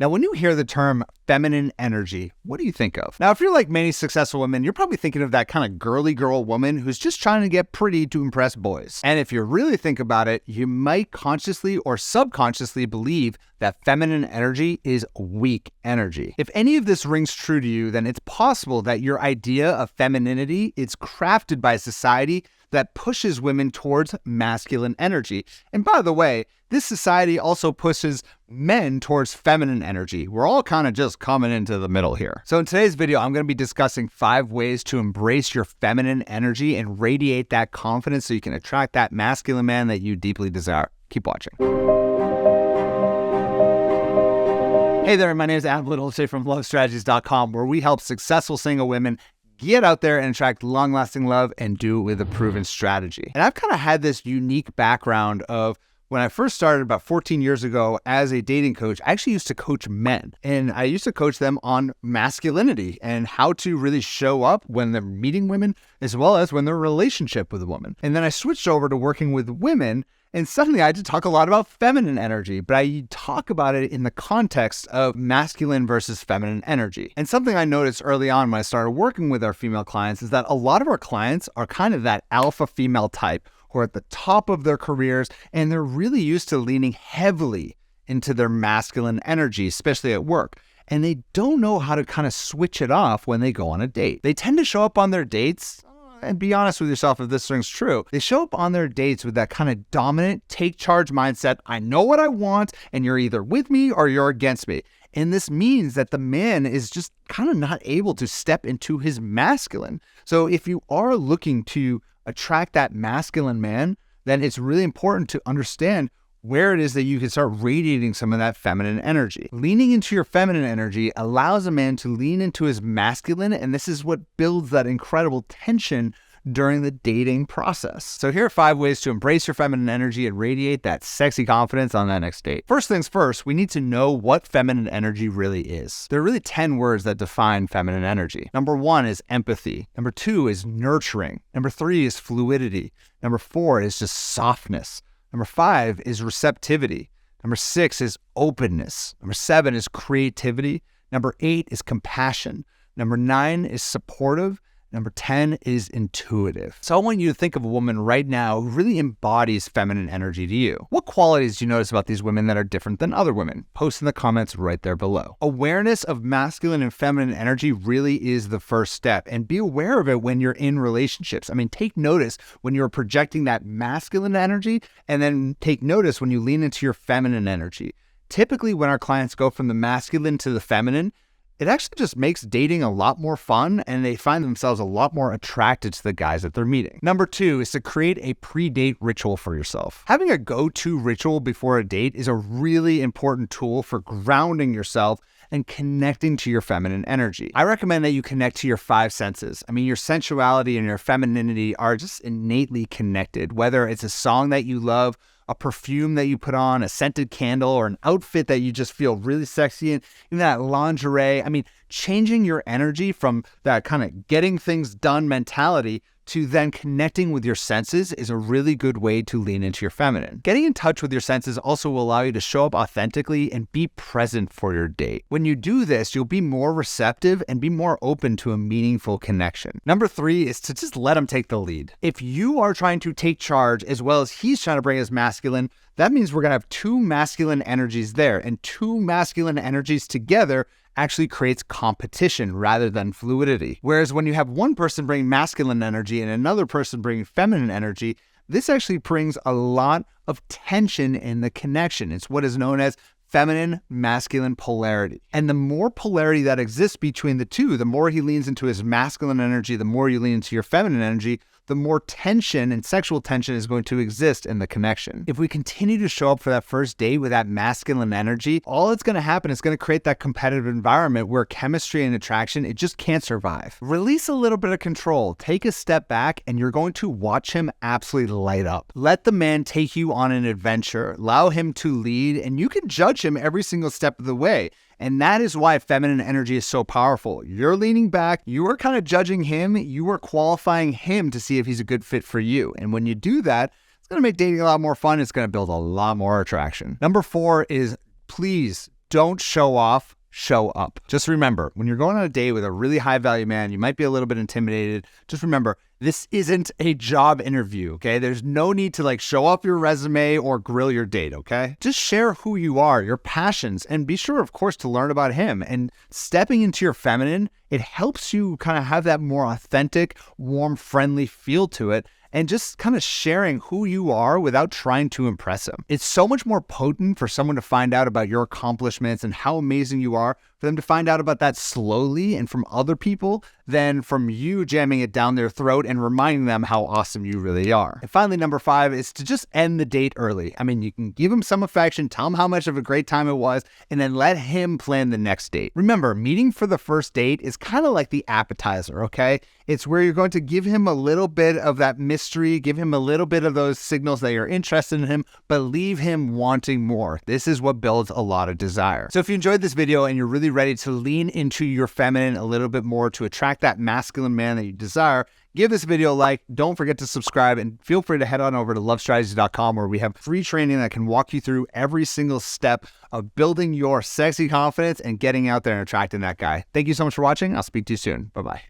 Now, when you hear the term feminine energy, what do you think of? Now, if you're like many successful women, you're probably thinking of that kind of girly girl woman who's just trying to get pretty to impress boys. And if you really think about it, you might consciously or subconsciously believe that feminine energy is weak energy. If any of this rings true to you, then it's possible that your idea of femininity is crafted by a society that pushes women towards masculine energy. And by the way, this society also pushes men towards feminine energy. We're all kind of just coming into the middle here. So in today's video, I'm going to be discussing 5 ways to embrace your feminine energy and radiate that confidence so you can attract that masculine man that you deeply desire. Keep watching. Hey there, my name is Adam Little from lovestrategies.com, where we help successful single women get out there and attract long-lasting love and do it with a proven strategy. And I've kind of had this unique background of when I first started about 14 years ago as a dating coach. I actually used to coach men, and I used to coach them on masculinity and how to really show up when they're meeting women as well as when they're in a relationship with a woman. And then I switched over to working with women, and suddenly I had to talk a lot about feminine energy, but I talk about it in the context of masculine versus feminine energy. And something I noticed early on when I started working with our female clients is that a lot of our clients are kind of that alpha female type who are at the top of their careers, and they're really used to leaning heavily into their masculine energy, especially at work. And they don't know how to kind of switch it off when they go on a date. They tend to show up on their dates, and be honest with yourself if this rings true, they show up on their dates with that kind of dominant, take charge mindset. I know what I want, and you're either with me or you're against me. And this means that the man is just kind of not able to step into his masculine. So if you are looking to attract that masculine man, then it's really important to understand where it is that you can start radiating some of that feminine energy. Leaning into your feminine energy allows a man to lean into his masculine, and this is what builds that incredible tension during the dating process. So here are 5 ways to embrace your feminine energy and radiate that sexy confidence on that next date. First things first, we need to know what feminine energy really is. There are really 10 words that define feminine energy. Number 1 is empathy. Number 2 is nurturing. Number 3 is fluidity. Number 4 is just softness. Number 5 is receptivity. Number 6 is openness. Number 7 is creativity. Number 8 is compassion. Number 9 is supportive. Number 10 is intuitive. So I want you to think of a woman right now who really embodies feminine energy to you. What qualities do you notice about these women that are different than other women? Post in the comments right there below. Awareness of masculine and feminine energy really is the first step, and be aware of it when you're in relationships. I mean, take notice when you're projecting that masculine energy, and then take notice when you lean into your feminine energy. Typically, when our clients go from the masculine to the feminine, it actually just makes dating a lot more fun, and they find themselves a lot more attracted to the guys that they're meeting. Number 2 is to create a pre-date ritual for yourself. Having a go-to ritual before a date is a really important tool for grounding yourself and connecting to your feminine energy. I recommend that you connect to your 5 senses. I mean, your sensuality and your femininity are just innately connected, whether it's a song that you love, a perfume that you put on, a scented candle, or an outfit that you just feel really sexy in, even that lingerie. I mean, changing your energy from that kind of getting things done mentality to then connecting with your senses is a really good way to lean into your feminine. Getting in touch with your senses also will allow you to show up authentically and be present for your date. When you do this, you'll be more receptive and be more open to a meaningful connection. Number 3 is to just let him take the lead. If you are trying to take charge as well as he's trying to bring his masculine, that means we're going to have 2 masculine energies there, and 2 masculine energies together actually creates competition rather than fluidity. Whereas when you have one person bring masculine energy and another person bring feminine energy, this actually brings a lot of tension in the connection. It's what is known as feminine masculine polarity. And the more polarity that exists between the two, the more he leans into his masculine energy, the more you lean into your feminine energy, the more tension and sexual tension is going to exist in the connection. If we continue to show up for that first date with that masculine energy, all that's going to happen is going to create that competitive environment where chemistry and attraction, it just can't survive. Release a little bit of control, take a step back, and you're going to watch him absolutely light up. Let the man take you on an adventure, allow him to lead, and you can judge him every single step of the way. And that is why feminine energy is so powerful. You're leaning back, you are kind of judging him, you are qualifying him to see if he's a good fit for you. And when you do that, it's going to make dating a lot more fun. It's going to build a lot more attraction. Number 4 is please don't show off, show up. Just remember, when you're going on a date with a really high value man, you might be a little bit intimidated. Just remember, this isn't a job interview, okay? There's no need to show off your resume or grill your date, okay? Just share who you are, your passions, and be sure, of course, to learn about him. And stepping into your feminine, it helps you kind of have that more authentic, warm, friendly feel to it, and just kind of sharing who you are without trying to impress him. It's so much more potent for someone to find out about your accomplishments and how amazing you are, for them to find out about that slowly and from other people than from you jamming it down their throat and reminding them how awesome you really are. And finally, number 5 is to just end the date early. I mean, you can give him some affection, tell him how much of a great time it was, and then let him plan the next date. Remember, meeting for the first date is kind of like the appetizer, okay? It's where you're going to give him a little bit of that mystery, give him a little bit of those signals that you're interested in him, but leave him wanting more. This is what builds a lot of desire. So if you enjoyed this video and you're really ready to lean into your feminine a little bit more to attract that masculine man that you desire, give this video a like. Don't forget to subscribe, and feel free to head on over to lovestrategies.com, where we have free training that can walk you through every single step of building your sexy confidence and getting out there and attracting that guy. Thank you so much for watching. I'll speak to you soon. Bye-bye.